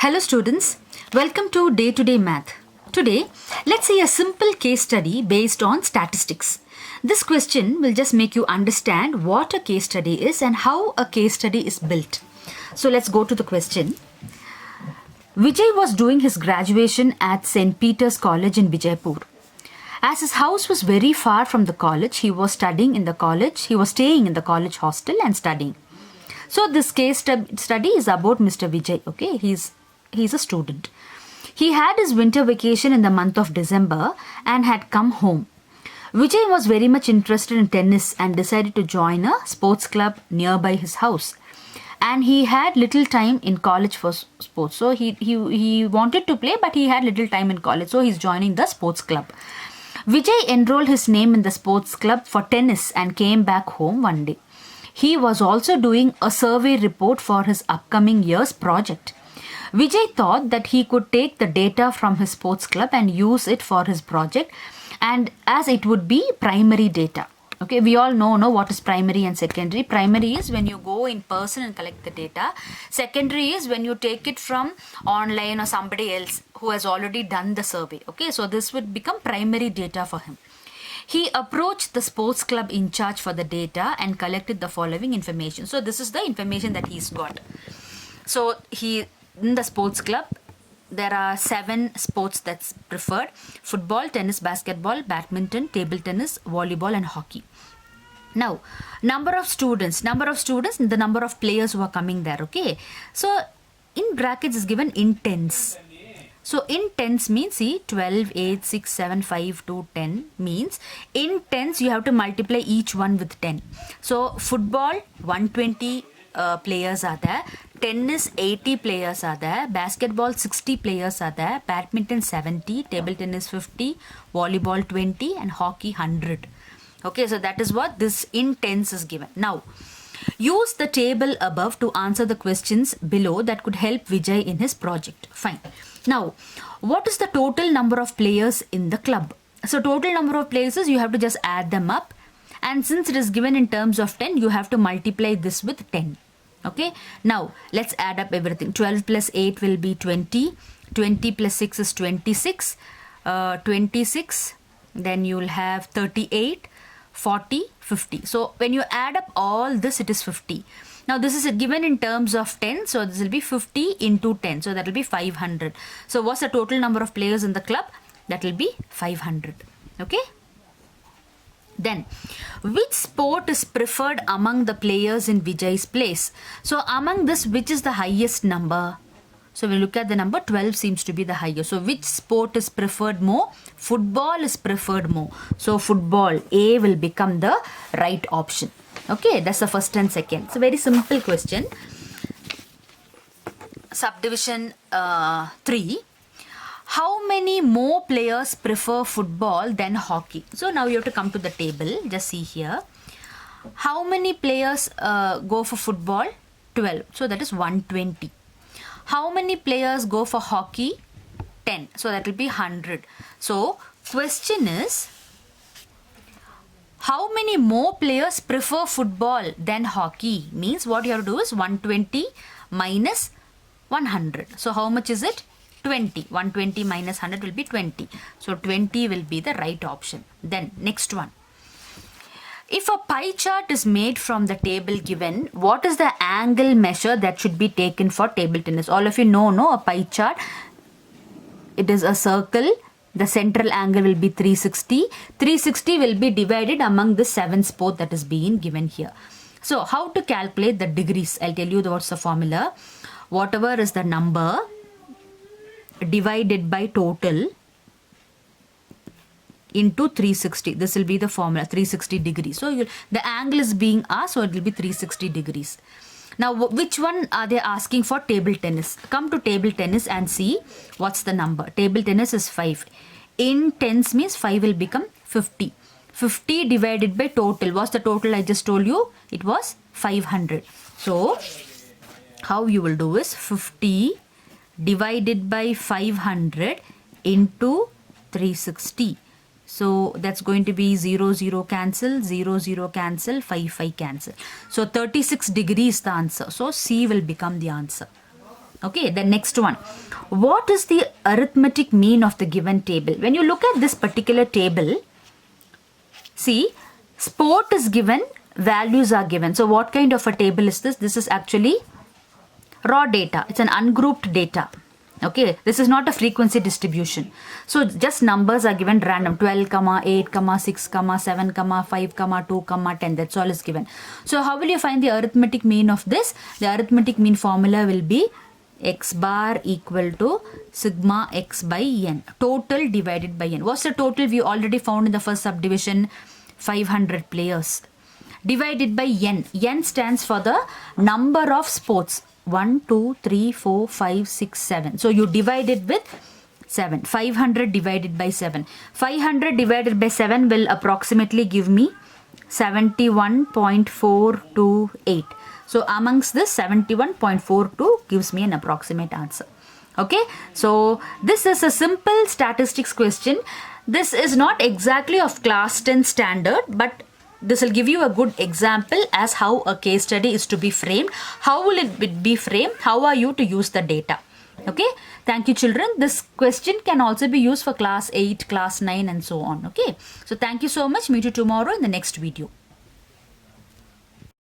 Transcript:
Hello students, welcome to Day to Day Math. Today, let's see a simple case study based on statistics. This question will just make you understand what a case study is and how a case study is built. So let's go to the question. Vijay was doing his graduation at St. Peter's College in Vijaypur. As his house was very far from the college, he was staying in the college hostel and studying. So this case study is about Mr. Vijay, okay? He's a student. He had his winter vacation in the month of December and had come home. Vijay was very much interested in tennis and decided to join a sports club nearby his house. And he had little time in college for sports. So he wanted to play, but he had little time in college. So he's joining the sports club. Vijay enrolled his name in the sports club for tennis and came back home one day. He was also doing a survey report for his upcoming year's project. Vijay thought that he could take the data from his sports club and use it for his project, and as it would be primary data. Okay, we all know what is primary and secondary. Primary is when you go in person and collect the data. Secondary is when you take it from online or somebody else who has already done the survey. Okay, so this would become primary data for him. He approached the sports club in charge for the data and collected the following information. So this is the information that he's got. So in the sports club, there are 7 sports that's preferred: football, tennis, basketball, badminton, table tennis, volleyball and hockey. Now, number of students, the number of players who are coming there, okay? So in brackets is given in tens. So in tens means, see, 12, 8, 6, 7, 5, 2, 10 means in tens you have to multiply each one with 10. So football, 120 players are there. Tennis, 80 players are there. Basketball, 60 players are there. Badminton, 70. Table tennis, 50. Volleyball, 20. And hockey, 100. Okay, so that is what this in tens is given. Now, use the table above to answer the questions below that could help Vijay in his project. Fine. Now, what is the total number of players in the club? So, total number of players, you have to just add them up. And since it is given in terms of 10, you have to multiply this with 10. Okay. Now, let's add up everything. 12 plus 8 will be 20. 20 plus 6 is 26. 26. Then you will have 38, 40, 50. So, when you add up all this, it is 50. Now, this is given in terms of 10. So, this will be 50 into 10. So, that will be 500. So, what's the total number of players in the club? That will be 500. Okay. Then, which sport is preferred among the players in Vijay's place? So, among this, which is the highest number? So, when we look at the number, 12 seems to be the highest. So, which sport is preferred more? Football is preferred more. So, football, A will become the right option. Okay, that's the first and second. It's a very simple question. Subdivision 3. How many more players prefer football than hockey? So now you have to come to the table. Just see here. How many players go for football? 12. So that is 120. How many players go for hockey? 10. So that will be 100. So question is, how many more players prefer football than hockey? Means what you have to do is 120 minus 100. So how much is it? 20. 120 minus 100 will be 20. So 20 will be the right option. Then next one. If a pie chart is made from the table given, what is the angle measure that should be taken for table tennis? All of you know a pie chart. It is a circle. The central angle will be 360. 360 will be divided among the 7 sports that is being given here. So how to calculate the degrees? I'll tell you what's the formula. Whatever is the number divided by total into 360. This will be the formula, 360 degrees. So the angle is being asked, so it will be 360 degrees. Now, which one are they asking for table tennis? Come to table tennis and see what's the number. Table tennis is 5. In tens means 5 will become 50. 50 divided by total. What's the total I just told you? It was 500. So, how you will do is 50 divided by 500 into 360. So that's going to be 0, 0 cancel, 0, 0 cancel, 5, 5 cancel. So 36 degrees the answer. So C will become the answer. Okay, the next one. What is the arithmetic mean of the given table? When you look at this particular table, see, sport is given, values are given. So what kind of a table is this? This is actually raw data. It's an ungrouped data. Okay, this is not a frequency distribution. So just numbers are given random, 12, 8, 6, 7, 5, 2, 10. That's all is given. So how will you find the arithmetic mean of this? The arithmetic mean formula will be x bar equal to sigma x by n. Total divided by n. What's the total we already found in the first subdivision? 500 players. Divided by n. N stands for the number of sports. 1, 2, 3, 4, 5, 6, 7. So you divide it with 7. 500 divided by 7. 500 divided by 7 will approximately give me 71.428. So amongst this 71.42 gives me an approximate answer. Okay. So this is a simple statistics question. This is not exactly of class 10 standard, but this will give you a good example as how a case study is to be framed. How will it be framed? How are you to use the data? Okay. Thank you, children. This question can also be used for class 8, class 9 and so on. Okay. So thank you so much. Meet you tomorrow in the next video.